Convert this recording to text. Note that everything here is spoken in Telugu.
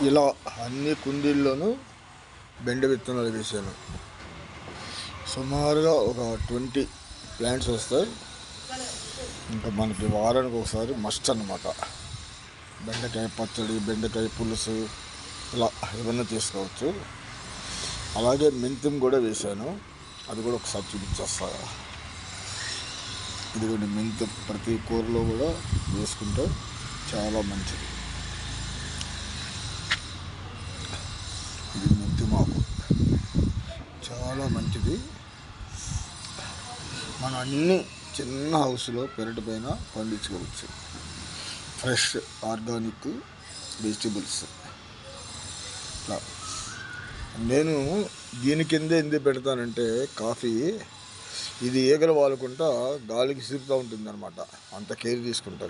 ఇలా అన్ని కుండీల్లోనూ బెండ విత్తనాలు వేసాను. సుమారుగా ఒక 20 ప్లాంట్స్ వస్తాయి. ఇంకా మనకి వారానికి ఒకసారి మస్ట్ అన్నమాట. బెండకాయ పచ్చడి, బెండకాయ పులుసు ఇలా ఏమన్నా తీసుకోవచ్చు. అలాగే మెంతం కూడా వేశాను, అది కూడా ఒకసారి చూపించేస్తా. ఇదిగోండి మెంతం, ప్రతి కూరలో కూడా వేసుకుంటే చాలా మంచిది. ఇది మెంతిమాకు చాలా మంచిది. మనం అన్ని చిన్న హౌస్లో పెరటి పైన పండించుకోవచ్చు. Fresh organic vegetables. నేను దీని కిందే ఎందుకు పెడతానంటే, కాఫీ ఇది ఈగలు వాలుకుంటా గాలికి సిరుతూ ఉంటుంది అనమాట. అంత కేర్ తీసుకుంటాను.